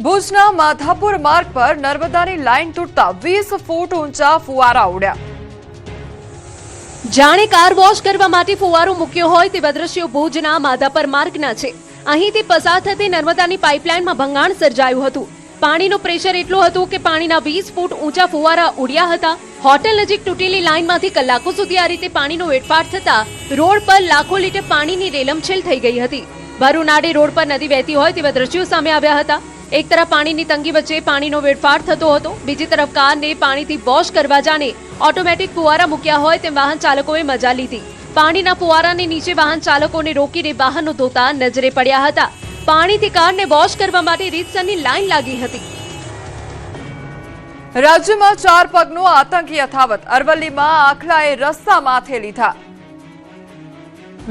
ભુજના માધાપુર માર્ગ પર નર્મદાની લાઇન તૂટતા 20 ફૂટ ઊંચા ફુવારા ઉડ્યા। જાણે કાર વોશ કરવા માટે ફુવારો મૂક્યો હોય તેવા દ્રશ્યો ભુજના માધાપર માર્ગના છે। અહીંથી પસાર થતી નર્મદાની પાઇપલાઇનમાં ભંગાણ સર્જાયું હતું। પાણીનું પ્રેશર એટલું હતું કે પાણીના 20 ફૂટ ઊંચા ફુવારા ઉડ્યા હતા। હોટેલ નજીક તૂટેલી લાઇનમાંથી કલાકો સુધી આ રીતે પાણીનો વેડફાટ થતા રોડ પર લાખો લીટર પાણીની રેલમછેલ થઈ ગઈ હતી। ભરુનાડે રોડ પર નદી વહેતી હોય તેવા દ્રશ્યો સામે આવ્યા હતા। એક તરફ પાણીની તંગી વચ્ચે પાણીનો વેડફાટ થતો હતો, બીજી તરફ કારને પાણીથી વોશ કરવા જાણે ઓટોમેટિક ફુવારા મૂક્યા હોય તેમ વાહન ચાલકોએ મજા લીધી। પાણીના ફુવારાની નીચે વાહન ચાલકોને રોકીને વાહનો ધોતા નજરે પડ્યા હતા। પાણીથી કારને વોશ કરવા માટે રીતસરની લાઈન લાગી હતી। રાજ્યમાં 4 પગનો આતંકી યથાવત, અરવલ્લીમાં આખલાએ રસ્તા માથે લીધા।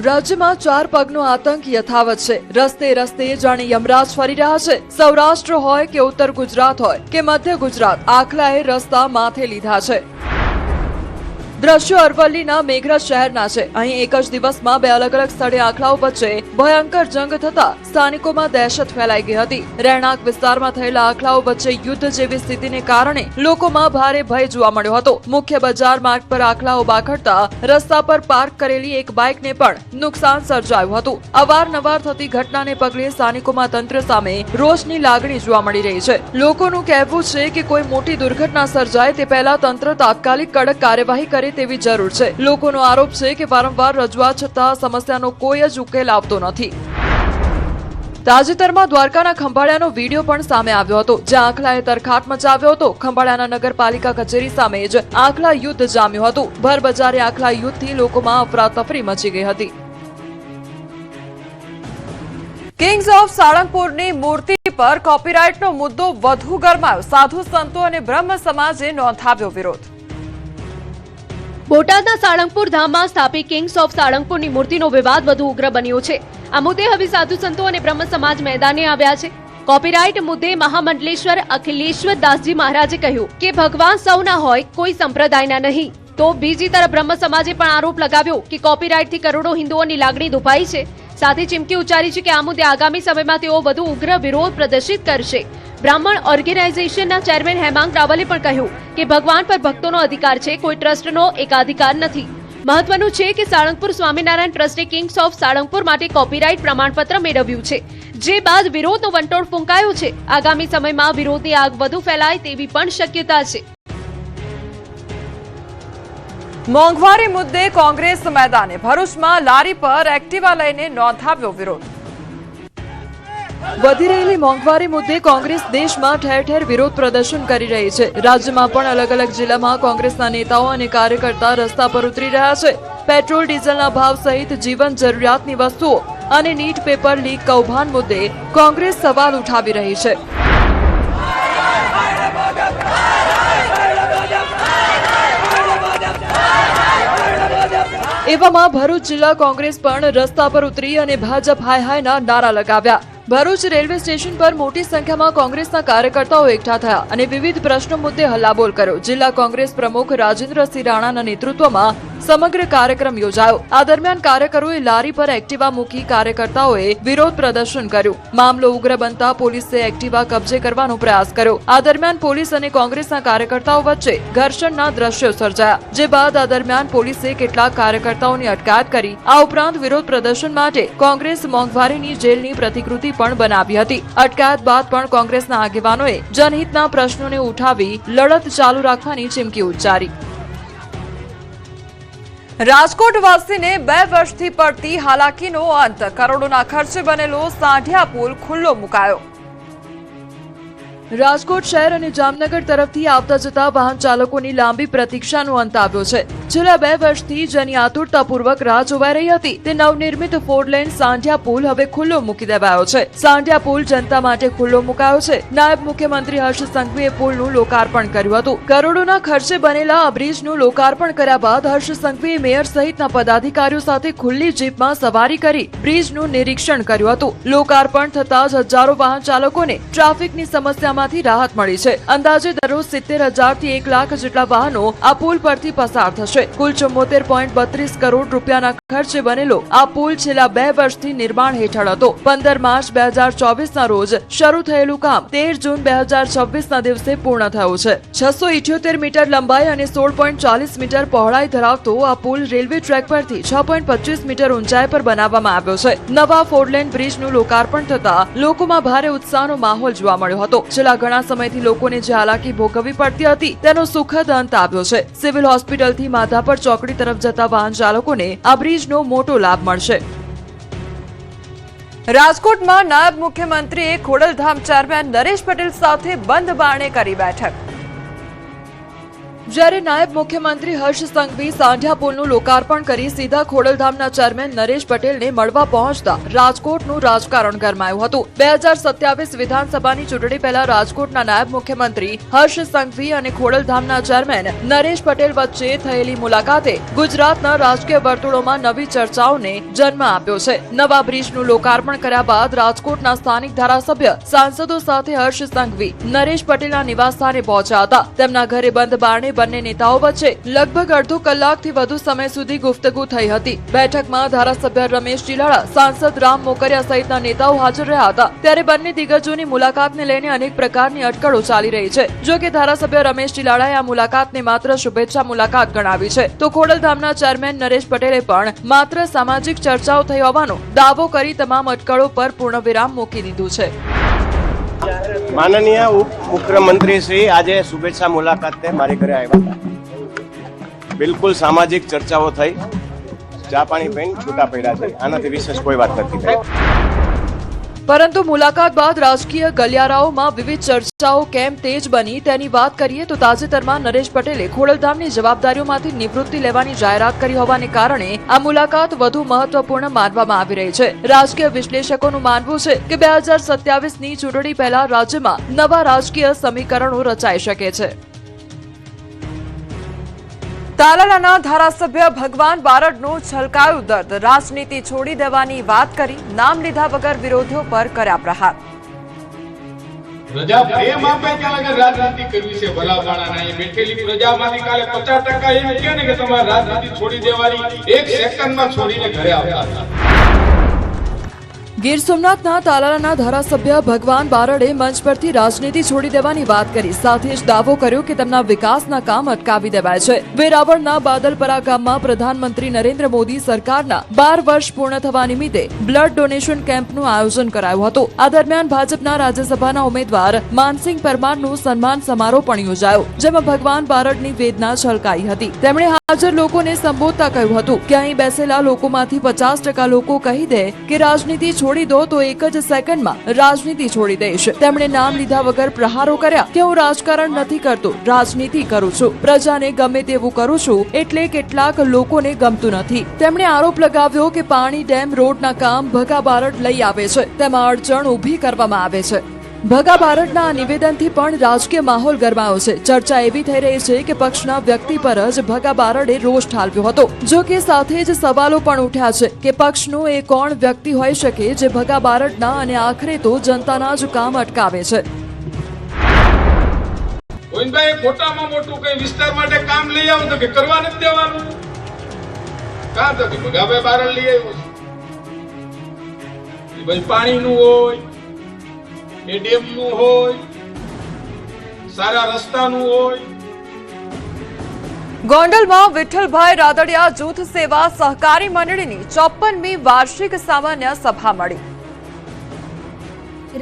રાજ્યમાં 4 પગનો આતંક યથાવત છે। રસ્તે રસ્તે જાણે યમરાજ ફરી રહ્યા છે। સૌરાષ્ટ્ર હોય કે ઉત્તર ગુજરાત હોય કે મધ્ય ગુજરાત, આખલાએ રસ્તા માથે લીધા છે। દ્રશ્યો અરવલ્લીના મેઘરજ શહેરના છે। અહીં એક જ દિવસમાં 2 અલગ અલગ સ્થળે આખલાઓ વચ્ચે ભયંકર જંગ થતા સ્થાનિકોમાં દહેશત ફેલાઈ ગઈ હતી। રહેણાંક વિસ્તારમાં થયેલા આખલાઓ વચ્ચે યુદ્ધ જેવી સ્થિતિને કારણે લોકોમાં ભારે ભય જોવા મળ્યો હતો। મુખ્ય બજાર માર્ગ પર આખલાઓ બાખડતા રસ્તા પર પાર્ક કરેલી એક બાઇકને પણ નુકસાન સર્જાયું હતું। અવારનવાર થતી ઘટનાને પગલે સ્થાનિકોમાં તંત્ર સામે રોષની લાગણી જોવા મળી રહી છે। લોકોનું કહેવું છે કે કોઈ મોટી દુર્ઘટના સર્જાય તે પહેલા તંત્ર તાત્કાલિક કડક કાર્યવાહી કરે તેવી જરૂર છે। લોકોનો આરોપ છે કે વારંવાર રજૂઆત છતાં સમસ્યાનો કોઈ જ ઉકેલ આવતો નથી। તાજેતરમાં દ્વારકાના ખંભાળિયાનો વિડીયો પણ સામે આવ્યો હતો, જ્યાં આખલાએ તરખાટ મચાવ્યો હતો। ખંભાળિયાના નગરપાલિકા કચેરી સામે જ આખલા યુદ્ધ જામ્યું હતું। ભર બજારે આખલા યુદ્ધથી લોકોમાં અફરાતફરી મચી ગઈ હતી। કિંગ્સ ઓફ સાળંગપુરની મૂર્તિ પર કોપીરાઇટનો મુદ્દો વધુ ગરમાયો। સાધુ સંતો અને બ્રહ્મ સમાજે નોંધાવ્યો વિરોધ। બોટાદના સાળંગપુર ધામમાં સ્થાપિત કિંગ્સ ઓફ સાળંગપુરની મૂર્તિનો વિવાદ વધુ ઉગ્ર બન્યો છે। આ મુદ્દે હવે સાધુ સંતો અને બ્રહ્મ સમાજ મેદાને આવ્યા છે। કોપીરાઇટ મુદ્દે મહામંડલેશ્વર અખિલેશ્વર દાસજી મહારાજે કહ્યું કે ભગવાન સૌના હોય, કોઈ સંપ્રદાયના નહીં। તો બીજી તરફ બ્રહ્મ સમાજે પણ આરોપ લગાવ્યો કે કોપીરાઇટથી કરોડો હિન્દુઓની લાગણી દુભાઈ છે। સાથે ચીમકી ઉચ્ચારી છે કે આ મુદ્દે આગામી સમયમાં તેઓ વધુ ઉગ્ર વિરોધ પ્રદર્શિત કરશે। બ્રાહ્મણ ઓર્ગેનાઇઝેશનના ચેરમેન હેમાંગ રાવલે પણ કહ્યું કે ભગવાન પર ભક્તોનો અધિકાર છે, કોઈ ટ્રસ્ટનો એકાધિકાર નથી। મહત્વનું છે કે સાળંગપુર સ્વામિનારાયણ ટ્રસ્ટે કિંગ્સ ઓફ સાળંગપુર માટે કોપીરાઇટ પ્રમાણપત્ર મેળવ્યું છે, જે બાદ વિરોધનો વંટોળ ફૂંકાયો છે। આગામી સમયમાં વિરોધની આગ વધુ ફેલાય તેવી પણ શક્યતા છે। મોંઘવારી મુદ્દે કોંગ્રેસ મેદાને, ભરૂચમાં લારી પર એક્ટિવા લઈને નોંધાવ્યો વિરોધ। વધી રહેલી મોંઘવારી મુદ્દે કોંગ્રેસ દેશમાં ઠેર ઠેર વિરોધ પ્રદર્શન કરી રહી છે। રાજ્યમાં પણ અલગ અલગ જિલ્લામાં કોંગ્રેસના નેતાઓ અને કાર્યકર્તા રસ્તા પર ઉતરી રહ્યા છે। પેટ્રોલ ડીઝલના ભાવ સહિત જીવન જરૂરિયાતની વસ્તુઓ અને નીટ પેપર લીક કૌભાંડ મુદ્દે કોંગ્રેસ સવાલ ઉઠાવી રહી છે। એવામાં ભરૂચ જિલ્લા કોંગ્રેસ પણ રસ્તા પર ઉતરી અને ભાજપ હાય હાયના નારા લગાવ્યા। ભરૂચ રેલવે સ્ટેશન પર મોટી સંખ્યામાં કોંગ્રેસના કાર્યકર્તાઓ એકઠા થયા અને વિવિધ પ્રશ્નો મુદ્દે હલ્લાબોલ કર્યો। જિલ્લા કોંગ્રેસ પ્રમુખ રાજેન્દ્રસિંહ રાણાના નેતૃત્વમાં સમગ્ર કાર્યક્રમ યોજાયો। આ દરમિયાન કાર્યકરોએ લારી પર એક્ટિવા મૂકી કાર્યકર્તાઓએ વિરોધ પ્રદર્શન કર્યું। મામલો ઉગ્ર બનતા પોલીસે એક્ટિવા કબજે કરવાનો પ્રયાસ કર્યો। આ દરમિયાન પોલીસ અને કોંગ્રેસના કાર્યકર્તાઓ વચ્ચે ઘર્ષણના દ્રશ્યો સર્જાયા, જે બાદ આ દરમિયાન પોલીસે કેટલાક કાર્યકર્તાઓની અટકાયત કરી। આ ઉપરાંત વિરોધ પ્રદર્શન માટે કોંગ્રેસ મોંઘવારીની જેલની પ્રતિકૃતિ પણ બનાવી હતી। અટકાયત બાદ પણ કોંગ્રેસના આગેવાનોએ જનહિતના પ્રશ્નોને ઉઠાવી લડત ચાલુ રાખવાની ચીમકી ઉચ્ચારી। રાજકોટ વાસીને 2 વર્ષથી પડતી હાલાકીનો અંત, કરોડોના ખર્ચે બનેલો સાંઢિયા પુલ ખુલ્લો મુકાયો। રાજકોટ શહેર અને જામનગર તરફથી આવતા જતા વાહન ચાલકોની લાંબી પ્રતીક્ષાનો અંત આવ્યો છે। છેલ્લા 2 વર્ષથી જેની આતુરતાપૂર્વક રાહ જોવાઈ રહી હતી તે નવનિર્મિત 4 લેન સાંઢિયા પુલ હવે ખુલ્લો મૂકી દેવાયો છે। સાંઢિયા પુલ જનતા માટે ખુલ્લો મુકાયો છે। નાયબ મુખ્યમંત્રી હર્ષ સંઘવીએ પુલનું લોકાર્પણ કર્યું હતું। કરોડોના ખર્ચે બનેલા આ બ્રિજનું લોકાર્પણ કર્યા બાદ હર્ષ સંઘવીએ મેયર સહિતના પદાધિકારીઓ સાથે ખુલ્લી જીપમાં સવારી કરી બ્રિજનું નિરીક્ષણ કર્યું હતું। લોકાર્પણ થતાં જ હજારો વાહન ચાલકોને ટ્રાફિકની સમસ્યા સમસ્યામાંથી રાહત મળી છે। અંદાજે દરરોજ 70,000 થી 1 લાખ જેટલા વાહનો આ પુલ પરથી પસાર થશે। કુલ 74.32 કરોડ રૂપિયાના ખર્ચે બનેલો આ પુલ છેલ્લા 2 વર્ષથી નિર્માણ હેઠળ હતો। 15 માર્ચ 2024ના રોજ શરૂ થયેલું કામ 13 જૂન 2026ના દિવસે પૂર્ણ થયું છે। 678 મીટર લંબાઈ અને 16.40 મીટર પહોળાઈ ધરાવતો આ પુલ રેલવે ટ્રેક પરથી 6.25 મીટર ઊંચાઈ પર બનાવવામાં આવ્યો છે। નવા 4 લેન બ્રિજનું લોકાર્પણ થતા લોકોમાં ભારે ઉત્સાહનો માહોલ જોવા મળ્યો હતો। છેલ્લા ઘણા સમયથી લોકોને જે હાલાકી ભોગવવી પડતી હતી તેનો સુખદ અંત આવ્યો છે। સિવિલ હોસ્પિટલથી માધાપર ચોકડી તરફ જતા વાહન ચાલકોને આ બ્રિજનો મોટો લાભ મળશે। રાજકોટમાં નાયબ મુખ્યમંત્રીએ ખોડલધામ ચેરમેન નરેશ પટેલ સાથે બંધ બારણે કરી બેઠક। જ્યારે નાયબ મુખ્યમંત્રી હર્ષ સંઘવી સાંઢિયા પુલનું લોકાર્પણ કરી સીધા ખોડલધામના ચેરમેન નરેશ પટેલને મળવા પહોંચતા રાજકોટનું રાજકારણ ગરમાયું હતું। 2027 વિધાનસભાની ચૂંટણી પહેલા રાજકોટના નાયબ મુખ્યમંત્રી હર્ષ સંઘવી અને ખોડલધામના ચેરમેન નરેશ પટેલ વચ્ચે થયેલી મુલાકાતે ગુજરાતના રાજકીય વર્તુળોમાં નવી ચર્ચાઓને જન્મ આપ્યો છે। નવા બ્રિજનું લોકાર્પણ કર્યા બાદ રાજકોટના સ્થાનિક ધારાસભ્ય સાંસદો સાથે હર્ષ સંઘવી નરેશ પટેલના નિવાસસ્થાને પહોંચ્યા હતા। તેમના ઘરે બંધ બારણે બંને નેતાઓ વચ્ચે લગભગ અડધો કલાકથી વધુ સમય સુધી ગુફ્તગુ થઈ હતી। બેઠકમાં ધારાસભ્ય રમેશ ચિલાડા, સાંસદ રામ મોકરિયા સહિતના નેતાઓ હાજર રહ્યા હતા। ત્યારે બંને દિગ્ગજોની મુલાકાતને લઈને અનેક પ્રકારની અટકળો ચાલી રહી છે। જો કે ધારાસભ્ય રમેશ ચિલાડાએ આ મુલાકાતને માત્ર શુભેચ્છા મુલાકાત ગણાવી છે, તો ખોડલધામના ચેરમેન નરેશ પટેલે પણ માત્ર સામાજિક ચર્ચાઓ થઈ હોવાનો દાવો કરી તમામ અટકળો પર પૂર્ણવિરામ મૂકી દીધું છે। માનનીય ઉપ મુખ્યમંત્રી શ્રી આજે શુભેચ્છા મુલાકાતે મારી ઘરે આવ્યા હતા। બિલકુલ સામાજિક ચર્ચાઓ થઈ, ચા પાણી પીને છૂટા પડ્યા છે। આનાથી વિશેષ કોઈ વાત નથી થઈ। પરંતુ મુલાકાત બાદ રાજકીય ગલિયારાઓમાં વિવિધ ચર્ચાઓ કેમ તેજ બની તેની વાત કરીએ તો તાજેતરમાં નરેશ પટેલે ખોડલધામની જવાબદારીઓમાંથી નિવૃત્તિ લેવાની જાહેરાત કરી હોવાને કારણે આ મુલાકાત વધુ મહત્વપૂર્ણ માનવામાં આવી રહી છે। રાજકીય વિશ્લેષકોનું માનવું છે કે 2027ની ચૂંટણી પહેલા રાજ્યમાં નવા રાજકીય સમીકરણો રચાઈ શકે છે। તાલાલાના ધારાસભ્ય ભગવાન બારડનું છલકાયું દર્દ, રાજનીતિ છોડી દેવાની વાત કરી નામ લીધા વગર વિરોધીઓ પર કર્યા પ્રહાર। પ્રજા પ્રેમ આપે ત્યાં આગળ રાજનીતિ કરવી છે ભલા માણાના એ બેઠેલી પ્રજામાંથી કાલે 50% એમ કહે ને કે તમારે રાજનીતિ છોડી દેવાની, એક સેકન્ડમાં છોડીને ઘરે આવતા। ગીર સોમનાથના તાલાલાના ધારાસભ્ય ભગવાન બારડે મંચ પરથી રાજનીતિ છોડી દેવાની વાત કરી, સાથે જ દાવો કર્યો કે તેમના વિકાસના કામ અટકાવી દેવાય છે। વેરાવળના બાદલપરા ગામમાં પ્રધાનમંત્રી નરેન્દ્ર મોદી સરકારના 12 વર્ષ પૂર્ણ થવા નિમિત્તે બ્લડ ડોનેશન કેમ્પનું આયોજન કરાયું હતું। આ દરમિયાન ભાજપના રાજ્યસભાના ઉમેદવાર માનસિંહ પરમારનું સન્માન સમારોહ પણ યોજાયો, જેમાં ભગવાન બારડની વેદના છલકાઈ હતી। તેમણે હાજર લોકોને સંબોધતા કહ્યું હતું કે અહીં બેસેલા લોકોમાંથી 50% લોકો કહી દે કે રાજનીતિ છોડી દો તો એક જ સેકન્ડમાં રાજનીતિ છોડી દઈશ। તેમણે નામ લીધા વગર પ્રહારો કર્યા કે હું રાજકારણ નથી કરતો, રાજનીતિ કરું છું, પ્રજાને ગમે તેવું કરું છું, એટલે કેટલાક લોકોને ગમતું નથી। તેમણે આરોપ લગાવ્યો કે પાણી, ડેમ, રોડના કામ ભગા બારડ લઈ આવે છે, તેમાં અડચણ ઊભી કરવામાં આવે છે। ભગા બારડના આ નિવેદનથી પણ રાજકીય માહોલ ગરમાયો છે। ચર્ચા એવી થઈ રહી છે કે પક્ષના વ્યક્તિ પર જ ભગા બારડે રોષ ઠાલવ્યો હતો। જો કે સાથે જ સવાલો પણ ઉઠ્યા છે કે પક્ષનો એ કોણ વ્યક્તિ હોઈ શકે જે ભગા બારડના અને આખરે તો જનતાના જ કામ અટકાવે છે। ગોવિંદભાઈ ખોટામાં મોટું કઈ વિસ્તાર માટે કામ લઈ આવું તો કે કરવા નથી દેવાનું, કાં તો કે ભગાભાઈ બારડ લઈ આવ્યો છે, ભાઈ પાણીનું હોય, એ ડેમનું હોય, સારા રસ્તાનું હોય। ગોંડલમાં વિઠ્ઠલભાઈ રાદડિયા જૂથ સેવા સહકારી મંડળીની 54મી વાર્ષિક સામાન્ય સભા મળી।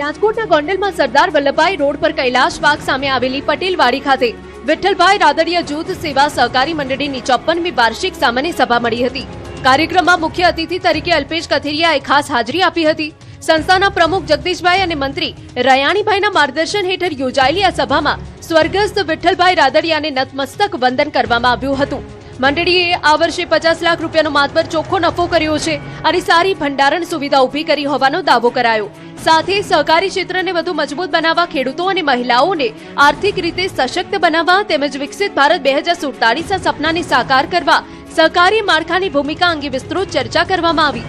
રાજકોટના ગોંડલમાં સરદાર વલ્લભભાઈ રોડ પર કૈલાશબાગ સામે આવેલી પટેલવાડી ખાતે વિઠ્ઠલભાઈ રાદડિયા જૂથ સેવા સહકારી મંડળીની 54મી વાર્ષિક સામાન્ય સભા મળી હતી। કાર્યક્રમમાં મુખ્ય અતિથિ તરીકે અલ્પેશ કથિરિયાએ ખાસ હાજરી આપી હતી। સંસ્થાના પ્રમુખ જગદીશભાઈ અને મંત્રી રયાણીભાઈના માર્ગદર્શન હેઠળ યોજાયેલી આ સભામાં સ્વર્ગસ્થ વિઠ્ઠલભાઈ રાદડિયાને નતમસ્તક વંદન કરવામાં આવ્યું હતું। મંડળીએ આ વર્ષે 50 લાખ રૂપિયાનો માતબર ચોખ્ખો નફો કર્યો છે અને સારી ભંડારણ સુવિધા ઊભી કરી હોવાનો દાવો કરાયો। સાથે સહકારી ક્ષેત્રને વધુ મજબૂત બનાવવા, ખેડૂતો અને મહિલાઓને આર્થિક રીતે સશક્ત બનાવવા તેમજ વિકસિત ભારત 2047ના સપનાને સાકાર કરવા સહકારી માળખાની ભૂમિકા અંગે વિસ્તૃત ચર્ચા કરવામાં આવી।